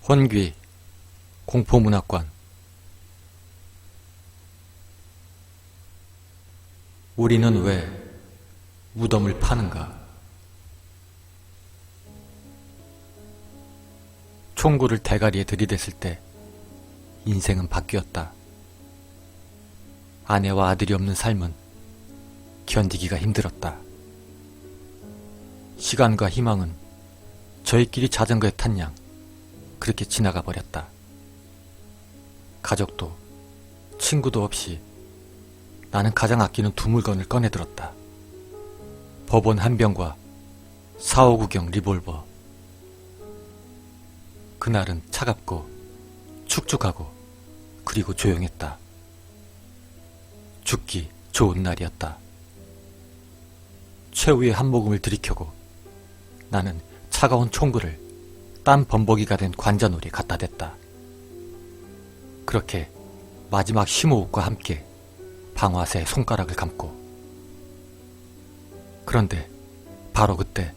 혼귀 공포문학관. 우리는 왜 무덤을 파는가? 총구를 대가리에 들이댔을 때 인생은 바뀌었다. 아내와 아들이 없는 삶은 견디기가 힘들었다. 시간과 희망은 저희끼리 자전거에 탄 양 그렇게 지나가 버렸다. 가족도 친구도 없이 나는 가장 아끼는 두 물건을 꺼내들었다. 버번 한 병과 459경 리볼버. 그날은 차갑고 축축하고 그리고 조용했다. 죽기 좋은 날이었다. 최후의 한 모금을 들이켜고 나는 차가운 총구를 땀 범벅이가 된 관자놀이에 갖다 댔다. 그렇게 마지막 심호흡과 함께 방화쇠 손가락을 감고. 그런데 바로 그때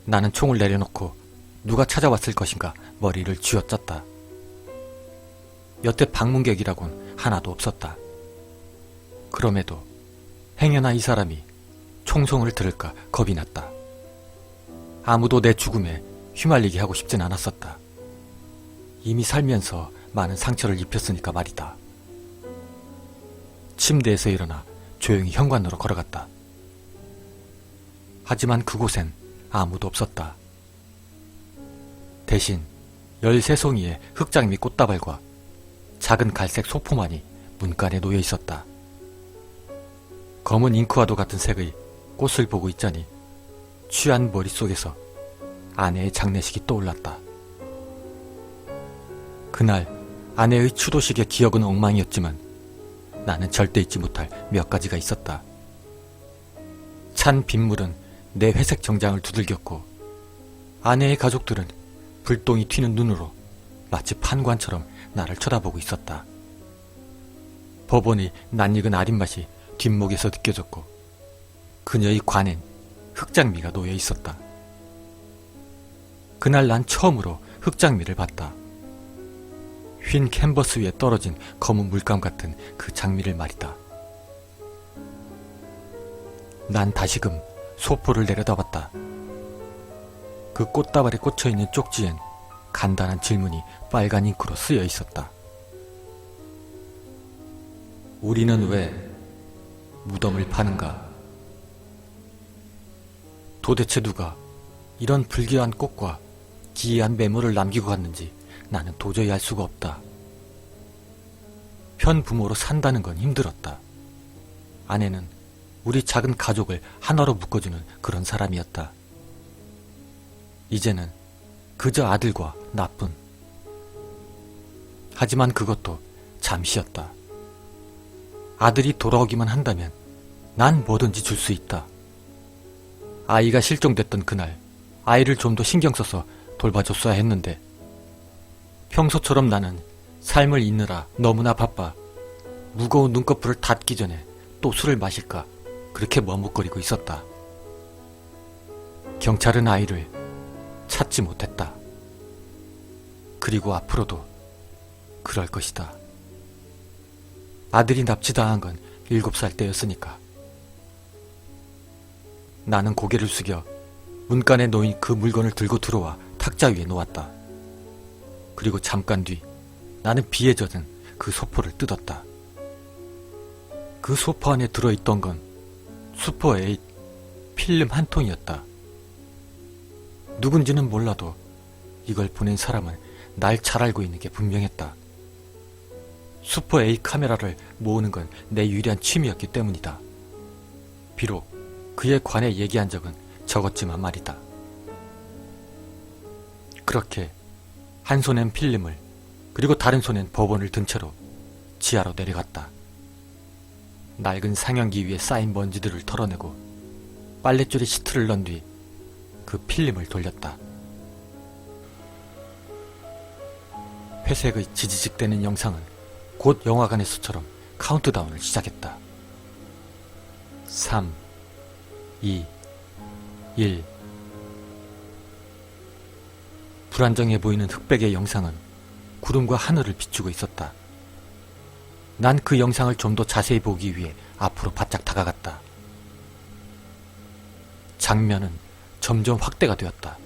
나는 총을 내려놓고 누가 찾아왔을 것인가 머리를 쥐어짰다. 여태 방문객이라곤 하나도 없었다. 그럼에도 행여나 이 사람이 총성을 들을까 겁이 났다. 아무도 내 죽음에 휘말리게 하고 싶진 않았었다. 이미 살면서 많은 상처를 입혔으니까 말이다. 침대에서 일어나 조용히 현관으로 걸어갔다. 하지만 그곳엔 아무도 없었다. 대신 13송이의 흑장미 꽃다발과 작은 갈색 소포만이 문간에 놓여 있었다. 검은 잉크와도 같은 색의 꽃을 보고 있자니 취한 머릿속에서 아내의 장례식이 떠올랐다. 그날 아내의 추도식의 기억은 엉망이었지만 나는 절대 잊지 못할 몇 가지가 있었다. 찬 빗물은 내 회색 정장을 두들겼고 아내의 가족들은 불똥이 튀는 눈으로 마치 판관처럼 나를 쳐다보고 있었다. 법원의 낯익은 아린맛이 뒷목에서 느껴졌고 그녀의 관엔 흑장미가 놓여 있었다. 그날 난 처음으로 흑장미를 봤다. 휜 캔버스 위에 떨어진 검은 물감 같은 그 장미를 말이다. 난 다시금 소포를 내려다봤다. 그 꽃다발에 꽂혀있는 쪽지엔 간단한 질문이 빨간 잉크로 쓰여 있었다. 우리는 왜 무덤을 파는가? 도대체 누가 이런 불길한 꽃과 기이한 메모를 남기고 갔는지 나는 도저히 알 수가 없다. 편부모로 산다는 건 힘들었다. 아내는 우리 작은 가족을 하나로 묶어주는 그런 사람이었다. 이제는 그저 아들과 나뿐. 하지만 그것도 잠시였다. 아들이 돌아오기만 한다면 난 뭐든지 줄 수 있다. 아이가 실종됐던 그날 아이를 좀 더 신경 써서 돌봐줬어야 했는데 평소처럼 나는 삶을 잊느라 너무나 바빠 무거운 눈꺼풀을 닫기 전에 또 술을 마실까 그렇게 머뭇거리고 있었다. 경찰은 아이를 찾지 못했다. 그리고 앞으로도 그럴 것이다. 아들이 납치당한 건 7살 때였으니까. 나는 고개를 숙여 문간에 놓인 그 물건을 들고 들어와 탁자 위에 놓았다. 그리고 잠깐 뒤 나는 비에 젖은 그 소포를 뜯었다. 그 소포 안에 들어있던 건 슈퍼 8 필름 한 통이었다. 누군지는 몰라도 이걸 보낸 사람은 날 잘 알고 있는 게 분명했다. 슈퍼 8 카메라를 모으는 건 내 유일한 취미였기 때문이다. 비록 그에 관해 얘기한 적은 적었지만 말이다. 그렇게 한 손엔 필름을 그리고 다른 손엔 법원을 든 채로 지하로 내려갔다. 낡은 상영기 위에 쌓인 먼지들을 털어내고 빨랫줄에 시트를 넣은 뒤 그 필름을 돌렸다. 회색의 지지직대는 영상은 곧 영화관의 수처럼 카운트다운을 시작했다. 3, 2, 1. 불안정해 보이는 흑백의 영상은 구름과 하늘을 비추고 있었다. 난 그 영상을 좀 더 자세히 보기 위해 앞으로 바짝 다가갔다. 장면은 점점 확대가 되었다.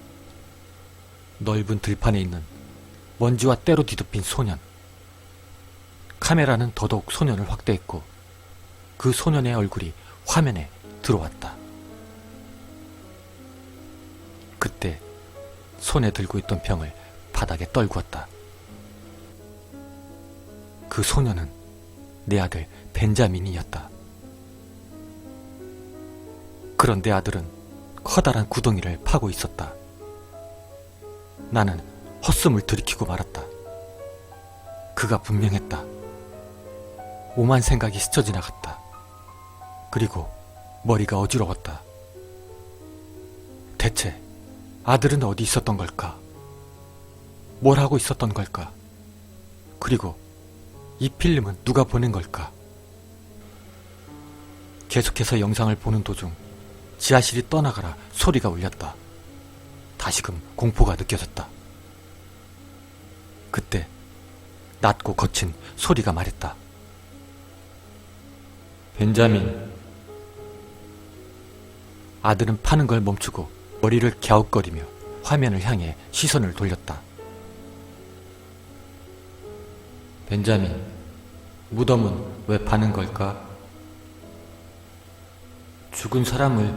넓은 들판에 있는 먼지와 때로 뒤덮인 소년. 카메라는 더더욱 소년을 확대했고 그 소년의 얼굴이 화면에 들어왔다. 그때 손에 들고 있던 병을 바닥에 떨구었다. 그 소년은 내 아들 벤자민이었다. 그런데 아들은 커다란 구덩이를 파고 있었다. 나는 헛숨을 들이키고 말았다. 그가 분명했다. 오만 생각이 스쳐 지나갔다. 그리고 머리가 어지러웠다. 대체 아들은 어디 있었던 걸까? 뭘 하고 있었던 걸까? 그리고 이 필름은 누가 보낸 걸까? 계속해서 영상을 보는 도중 지하실이 떠나가라 소리가 울렸다. 다시금 공포가 느껴졌다. 그때 낮고 거친 소리가 말했다. 벤자민. 아들은 파는 걸 멈추고 머리를 갸웃거리며 화면을 향해 시선을 돌렸다. 벤자민, 무덤은 왜 파는 걸까? 죽은 사람을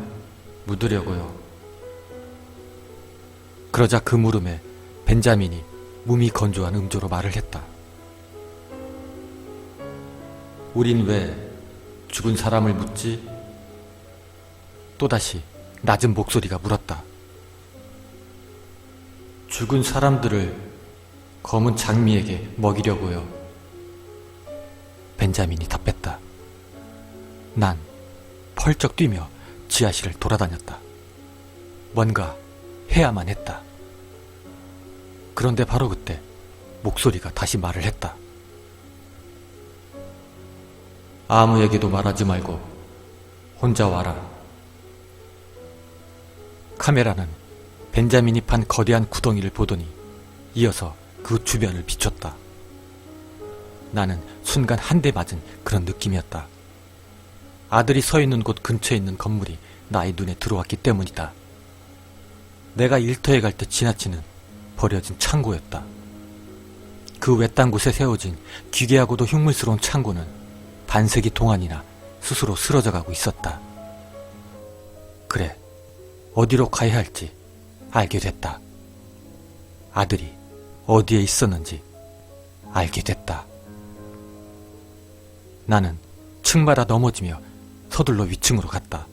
묻으려고요. 그러자 그 물음에 벤자민이 몸이 건조한 음조로 말을 했다. 우린 왜 죽은 사람을 묻지? 또다시 낮은 목소리가 물었다. 죽은 사람들을 검은 장미에게 먹이려고요. 벤자민이 답했다. 난 펄쩍 뛰며 지하실을 돌아다녔다. 뭔가 해야만 했다. 그런데 바로 그때 목소리가 다시 말을 했다. 아무에게도 말하지 말고 혼자 와라. 카메라는 벤자민이 판 거대한 구덩이를 보더니 이어서 그 주변을 비췄다. 나는 순간 한 대 맞은 그런 느낌이었다. 아들이 서 있는 곳 근처에 있는 건물이 나의 눈에 들어왔기 때문이다. 내가 일터에 갈 때 지나치는 버려진 창고였다. 그 외딴 곳에 세워진 기괴하고도 흉물스러운 창고는 반세기 동안이나 스스로 쓰러져가고 있었다. 그래, 어디로 가야 할지 알게 됐다. 아들이 어디에 있었는지 알게 됐다. 나는 층마다 넘어지며 서둘러 위층으로 갔다.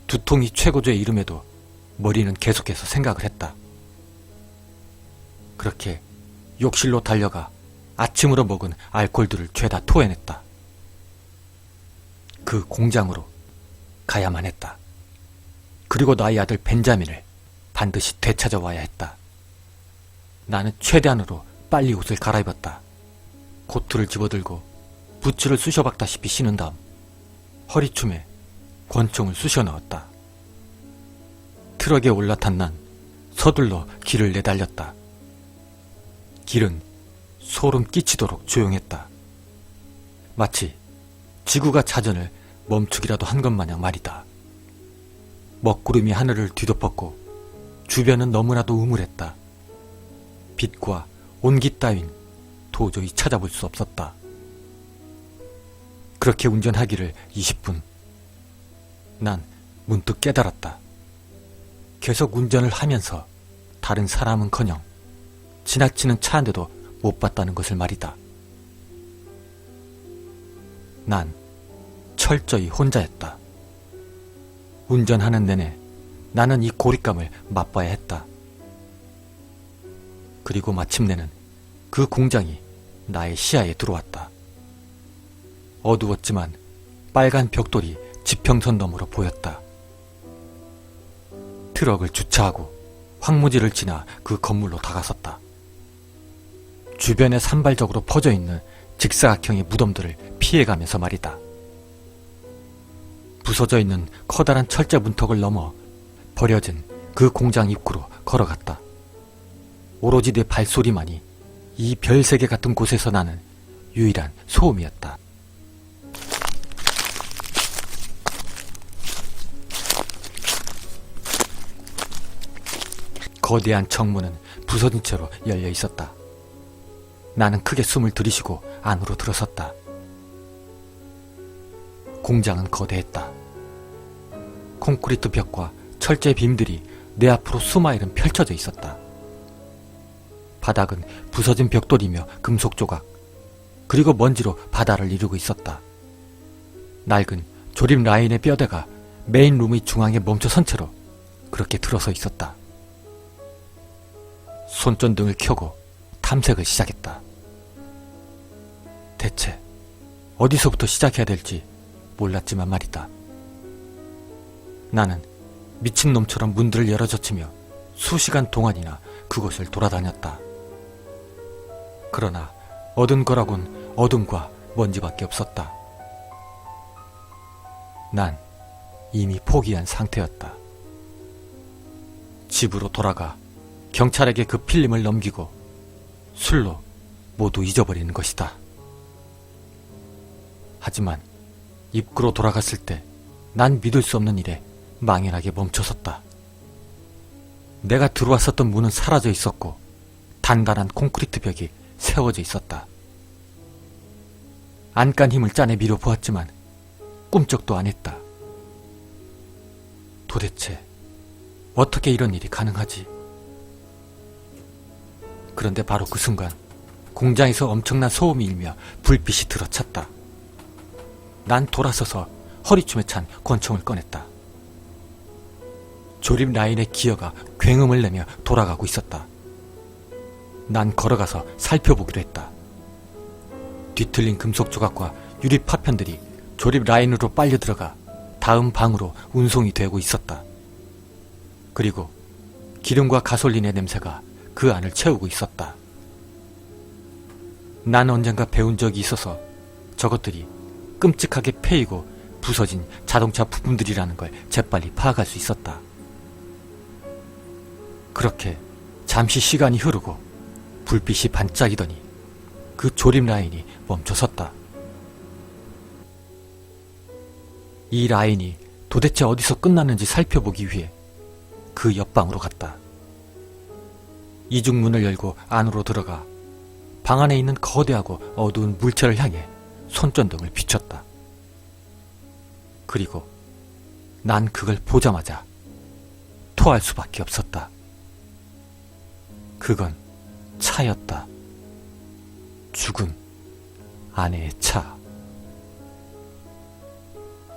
두통이 최고조에 이름에도 머리는 계속해서 생각을 했다. 그렇게 욕실로 달려가 아침으로 먹은 알코올들을 죄다 토해냈다. 그 공장으로 가야만 했다. 그리고 나의 아들 벤자민을 반드시 되찾아와야 했다. 나는 최대한으로 빨리 옷을 갈아입었다. 코트를 집어들고 부츠를 쑤셔박다시피 신은 다음 허리춤에 권총을 쑤셔 넣었다. 트럭에 올라탄 난 서둘러 길을 내달렸다. 길은 소름 끼치도록 조용했다. 마치 지구가 자전을 멈추기라도 한 것 마냥 말이다. 먹구름이 하늘을 뒤덮었고 주변은 너무나도 음울했다. 빛과 온기 따윈 도저히 찾아볼 수 없었다. 그렇게 운전하기를 20분. 난 문득 깨달았다. 계속 운전을 하면서 다른 사람은커녕 지나치는 차 한 대도 못 봤다는 것을 말이다. 난 철저히 혼자였다. 운전하는 내내 나는 이 고립감을 맛봐야 했다. 그리고 마침내는 그 공장이 나의 시야에 들어왔다. 어두웠지만 빨간 벽돌이 지평선 너머로 보였다. 트럭을 주차하고 황무지를 지나 그 건물로 다가섰다. 주변에 산발적으로 퍼져있는 직사각형의 무덤들을 피해가면서 말이다. 부서져 있는 커다란 철제 문턱을 넘어 버려진 그 공장 입구로 걸어갔다. 오로지 내 발소리만이 이 별세계 같은 곳에서 나는 유일한 소음이었다. 거대한 정문은 부서진 채로 열려 있었다. 나는 크게 숨을 들이쉬고 안으로 들어섰다. 공장은 거대했다. 콘크리트 벽과 철제 빔들이 내 앞으로 수마일은 펼쳐져 있었다. 바닥은 부서진 벽돌이며 금속 조각, 그리고 먼지로 바다를 이루고 있었다. 낡은 조립 라인의 뼈대가 메인 룸의 중앙에 멈춰선 채로 그렇게 들어서 있었다. 손전등을 켜고 탐색을 시작했다. 대체 어디서부터 시작해야 될지 몰랐지만 말이다. 나는 미친놈처럼 문들을 열어젖히며 수시간 동안이나 그곳을 돌아다녔다. 그러나 얻은 거라곤 어둠과 먼지밖에 없었다. 난 이미 포기한 상태였다. 집으로 돌아가 경찰에게 그 필름을 넘기고 술로 모두 잊어버리는 것이다. 하지만 입구로 돌아갔을 때 난 믿을 수 없는 일에 망연하게 멈춰섰다. 내가 들어왔었던 문은 사라져 있었고 단단한 콘크리트 벽이 세워져 있었다. 안간 힘을 짜내 밀어보았지만 꿈쩍도 안 했다. 도대체 어떻게 이런 일이 가능하지? 그런데 바로 그 순간 공장에서 엄청난 소음이 일며 불빛이 들어찼다. 난 돌아서서 허리춤에 찬 권총을 꺼냈다. 조립 라인의 기어가 굉음을 내며 돌아가고 있었다. 난 걸어가서 살펴보기로 했다. 뒤틀린 금속 조각과 유리 파편들이 조립 라인으로 빨려 들어가 다음 방으로 운송이 되고 있었다. 그리고 기름과 가솔린의 냄새가 그 안을 채우고 있었다. 난 언젠가 배운 적이 있어서 저것들이 끔찍하게 패이고 부서진 자동차 부품들이라는 걸 재빨리 파악할 수 있었다. 그렇게 잠시 시간이 흐르고 불빛이 반짝이더니 그 조립 라인이 멈춰섰다. 이 라인이 도대체 어디서 끝났는지 살펴보기 위해 그 옆방으로 갔다. 이중문을 열고 안으로 들어가 방 안에 있는 거대하고 어두운 물체를 향해 손전등을 비췄다. 그리고 난 그걸 보자마자 토할 수밖에 없었다. 그건 차였다. 죽은 아내의 차.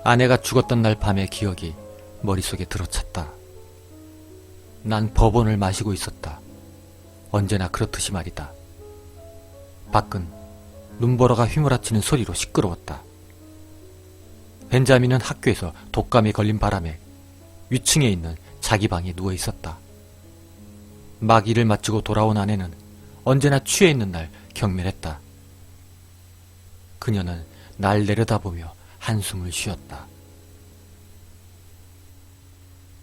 아내가 죽었던 날 밤의 기억이 머릿속에 들어찼다. 난 버번을 마시고 있었다. 언제나 그렇듯이 말이다. 밖은 눈보라가 휘몰아치는 소리로 시끄러웠다. 벤자민은 학교에서 독감에 걸린 바람에 위층에 있는 자기 방에 누워 있었다. 막 일을 마치고 돌아온 아내는 언제나 취해 있는 날 경멸했다. 그녀는 날 내려다보며 한숨을 쉬었다.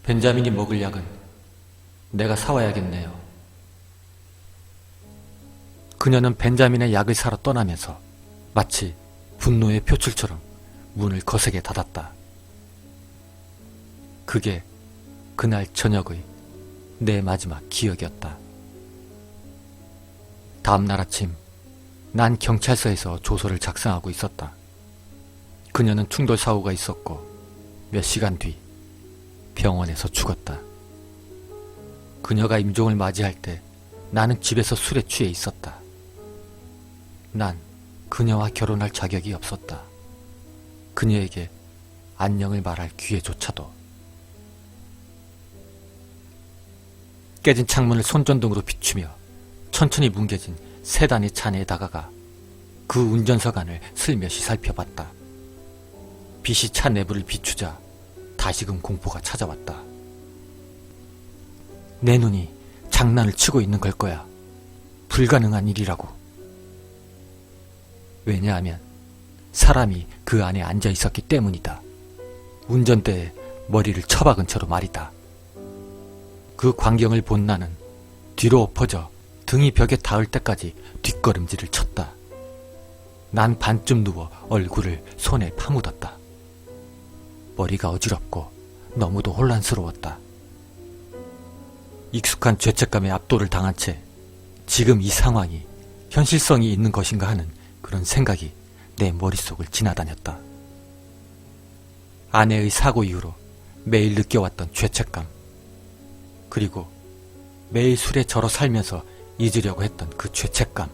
벤자민이 먹을 약은 내가 사와야겠네요. 그녀는 벤자민의 약을 사러 떠나면서 마치 분노의 표출처럼 문을 거세게 닫았다. 그게 그날 저녁의 내 마지막 기억이었다. 다음날 아침 난 경찰서에서 조서를 작성하고 있었다. 그녀는 충돌 사고가 있었고 몇 시간 뒤 병원에서 죽었다. 그녀가 임종을 맞이할 때 나는 집에서 술에 취해 있었다. 난 그녀와 결혼할 자격이 없었다. 그녀에게 안녕을 말할 기회조차도. 깨진 창문을 손전등으로 비추며 천천히 뭉개진 세단의 차내에 다가가 그 운전석 안을 슬며시 살펴봤다. 빛이 차 내부를 비추자 다시금 공포가 찾아왔다. 내 눈이 장난을 치고 있는 걸 거야. 불가능한 일이라고. 왜냐하면 사람이 그 안에 앉아 있었기 때문이다. 운전대에 머리를 처박은 채로 말이다. 그 광경을 본 나는 뒤로 엎어져 등이 벽에 닿을 때까지 뒷걸음질을 쳤다. 난 반쯤 누워 얼굴을 손에 파묻었다. 머리가 어지럽고 너무도 혼란스러웠다. 익숙한 죄책감에 압도를 당한 채 지금 이 상황이 현실성이 있는 것인가 하는 그런 생각이 내 머릿속을 지나다녔다. 아내의 사고 이후로 매일 느껴왔던 죄책감, 그리고 매일 술에 절어 살면서 잊으려고 했던 그 죄책감.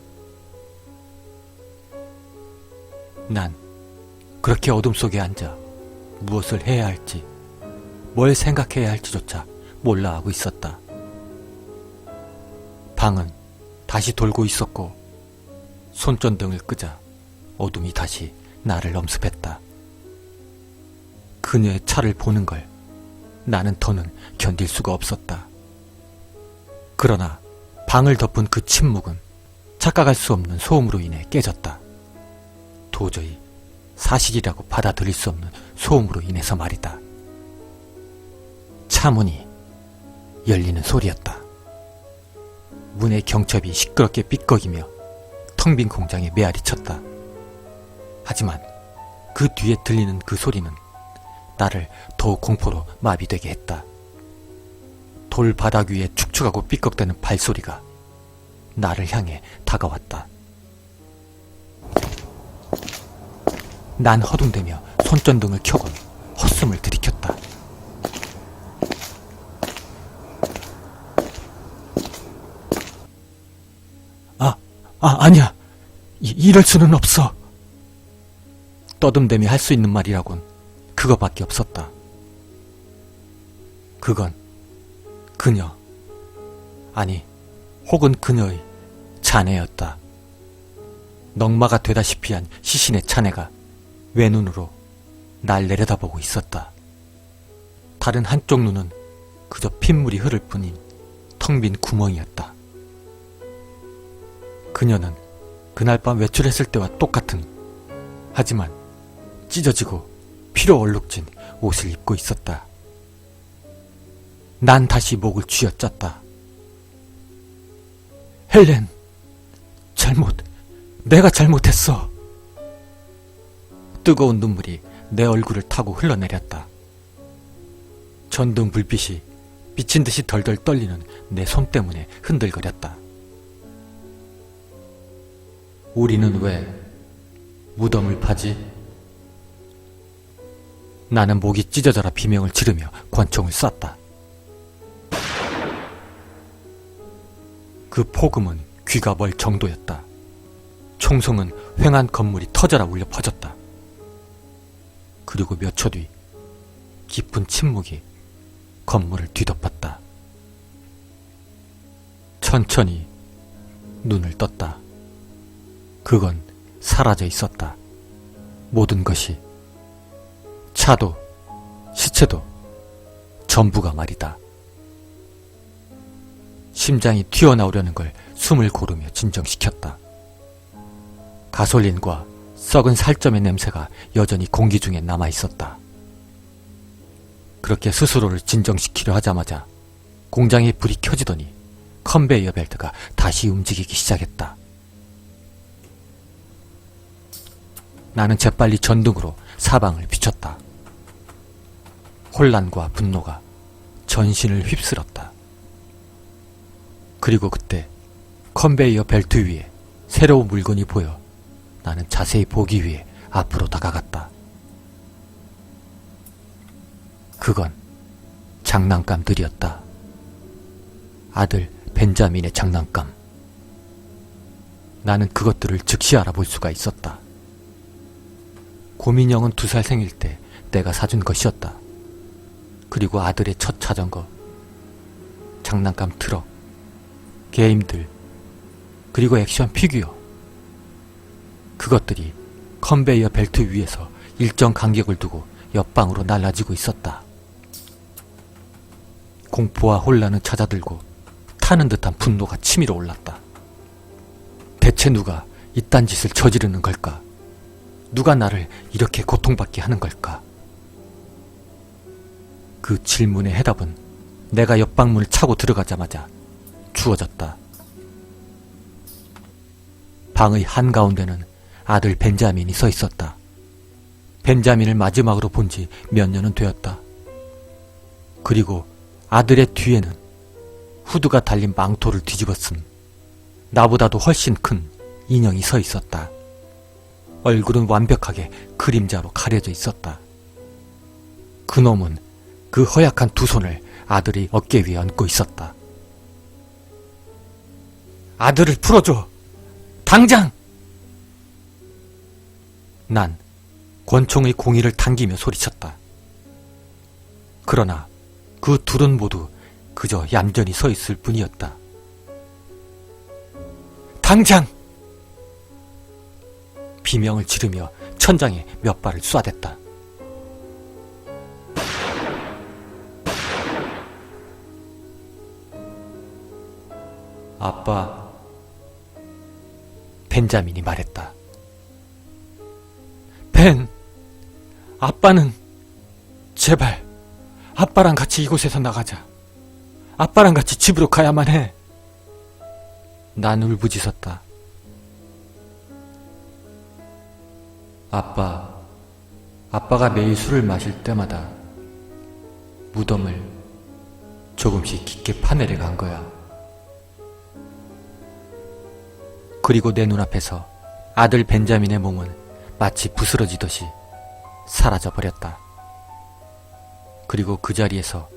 난 그렇게 어둠 속에 앉아 무엇을 해야 할지, 뭘 생각해야 할지조차 몰라 하고 있었다. 방은 다시 돌고 있었고 손전등을 끄자 어둠이 다시 나를 엄습했다. 그녀의 차를 보는 걸 나는 더는 견딜 수가 없었다. 그러나 방을 덮은 그 침묵은 착각할 수 없는 소음으로 인해 깨졌다. 도저히 사실이라고 받아들일 수 없는 소음으로 인해서 말이다. 차 문이 열리는 소리였다. 문의 경첩이 시끄럽게 삐걱이며 텅 빈 공장에 메아리 쳤다. 하지만 그 뒤에 들리는 그 소리는 나를 더욱 공포로 마비되게 했다. 돌 바닥 위에 축축하고 삐걱대는 발소리가 나를 향해 다가왔다. 난 허둥대며 손전등을 켜곤 헛숨을 들이켰다. 아니야. 이럴 수는 없어. 떠듬대며 할 수 있는 말이라곤 그거밖에 없었다. 그건 그녀, 아니 혹은 그녀의 자네였다. 넉마가 되다시피 한 시신의 자네가 외눈으로 날 내려다보고 있었다. 다른 한쪽 눈은 그저 핏물이 흐를 뿐인 텅 빈 구멍이었다. 그녀는 그날 밤 외출했을 때와 똑같은, 하지만 찢어지고 피로 얼룩진 옷을 입고 있었다. 난 다시 목을 쥐어짰다. 헬렌, 내가 잘못했어. 뜨거운 눈물이 내 얼굴을 타고 흘러내렸다. 전등 불빛이 비친 듯이 덜덜 떨리는 내 손 때문에 흔들거렸다. 우리는 왜 무덤을 파지? 나는 목이 찢어져라 비명을 지르며 권총을 쐈다. 그 폭음은 귀가 멀 정도였다. 총성은 휑한 건물이 터져라 울려 퍼졌다. 그리고 몇 초 뒤 깊은 침묵이 건물을 뒤덮었다. 천천히 눈을 떴다. 그건 사라져 있었다. 모든 것이, 차도 시체도 전부가 말이다. 심장이 튀어나오려는 걸 숨을 고르며 진정시켰다. 가솔린과 썩은 살점의 냄새가 여전히 공기 중에 남아있었다. 그렇게 스스로를 진정시키려 하자마자 공장의 불이 켜지더니 컨베이어 벨트가 다시 움직이기 시작했다. 나는 재빨리 전등으로 사방을 비췄다. 혼란과 분노가 전신을 휩쓸었다. 그리고 그때 컨베이어 벨트 위에 새로운 물건이 보여 나는 자세히 보기 위해 앞으로 다가갔다. 그건 장난감들이었다. 아들 벤자민의 장난감. 나는 그것들을 즉시 알아볼 수가 있었다. 고민영은 2살 생일 때 내가 사준 것이었다. 그리고 아들의 첫 자전거, 장난감 트럭, 게임들, 그리고 액션 피규어. 그것들이 컨베이어 벨트 위에서 일정 간격을 두고 옆방으로 날라지고 있었다. 공포와 혼란은 찾아들고 타는 듯한 분노가 치밀어 올랐다. 대체 누가 이딴 짓을 저지르는 걸까? 누가 나를 이렇게 고통받게 하는 걸까? 그 질문의 해답은 내가 옆방문을 차고 들어가자마자 주어졌다. 방의 한가운데는 아들 벤자민이 서 있었다. 벤자민을 마지막으로 본 지 몇 년은 되었다. 그리고 아들의 뒤에는 후드가 달린 망토를 뒤집어 쓴 나보다도 훨씬 큰 인형이 서 있었다. 얼굴은 완벽하게 그림자로 가려져 있었다. 그놈은 그 허약한 두 손을 아들의 어깨 위에 얹고 있었다. 아들을 풀어줘! 당장! 난 권총의 공의를 당기며 소리쳤다. 그러나 그 둘은 모두 그저 얌전히 서 있을 뿐이었다. 당장! 비명을 지르며 천장에 몇 발을 쏴댔다. 아빠, 벤자민이 말했다. 벤, 아빠는 제발 아빠랑 같이 이곳에서 나가자. 아빠랑 같이 집으로 가야만 해. 난 울부짖었다. 아빠가 매일 술을 마실 때마다 무덤을 조금씩 깊게 파내려 간 거야. 그리고 내 눈앞에서 아들 벤자민의 몸은 마치 부스러지듯이 사라져버렸다. 그리고 그 자리에서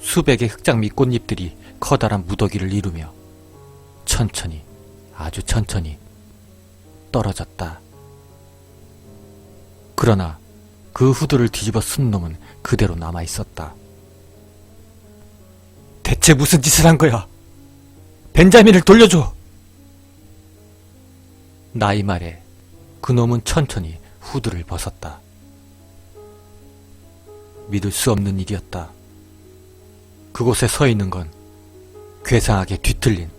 수백의 흑장미 꽃잎들이 커다란 무더기를 이루며 천천히, 아주 천천히 떨어졌다. 그러나 그 후드를 뒤집어 쓴 놈은 그대로 남아있었다. 대체 무슨 짓을 한 거야? 벤자민을 돌려줘! 나의 말에 그놈은 천천히 후드를 벗었다. 믿을 수 없는 일이었다. 그곳에 서 있는 건 괴상하게 뒤틀린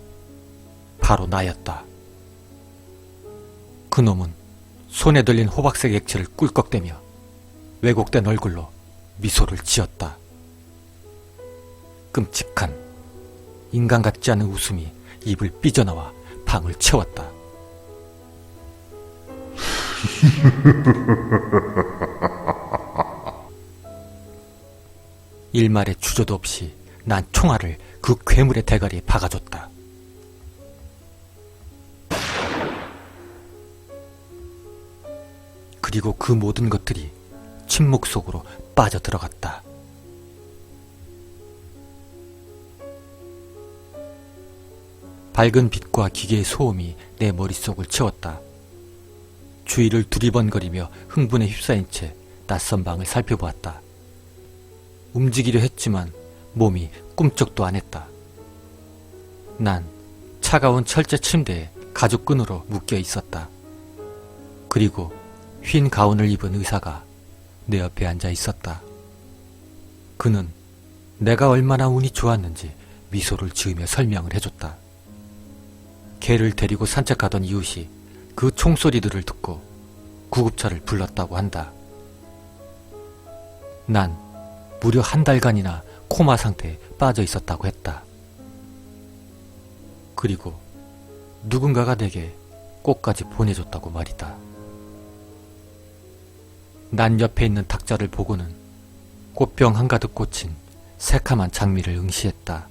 바로 나였다. 그놈은 손에 들린 호박색 액체를 꿀꺽대며 왜곡된 얼굴로 미소를 지었다. 끔찍한 인간 같지 않은 웃음이 입을 삐져나와 방을 채웠다. 일말의 주저도 없이 난 총알을 그 괴물의 대가리에 박아줬다. 그리고 그 모든 것들이 침묵 속으로 빠져들어갔다. 밝은 빛과 기계의 소음이 내 머릿속을 채웠다. 주위를 두리번거리며 흥분에 휩싸인 채 낯선 방을 살펴보았다. 움직이려 했지만 몸이 꿈쩍도 안 했다. 난 차가운 철제 침대에 가죽끈으로 묶여 있었다. 그리고 흰 가운을 입은 의사가 내 옆에 앉아 있었다. 그는 내가 얼마나 운이 좋았는지 미소를 지으며 설명을 해줬다. 개를 데리고 산책하던 이웃이 그 총소리들을 듣고 구급차를 불렀다고 한다. 난 무려 한 달간이나 코마 상태에 빠져 있었다고 했다. 그리고 누군가가 내게 꽃까지 보내줬다고 말이다. 난 옆에 있는 탁자를 보고는 꽃병 한가득 꽂힌 새카만 장미를 응시했다.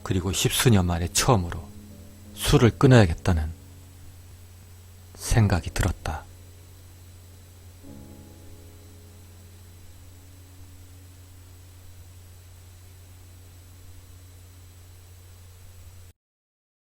그리고 10수년 만에 처음으로 술을 끊어야겠다는 생각이 들었다.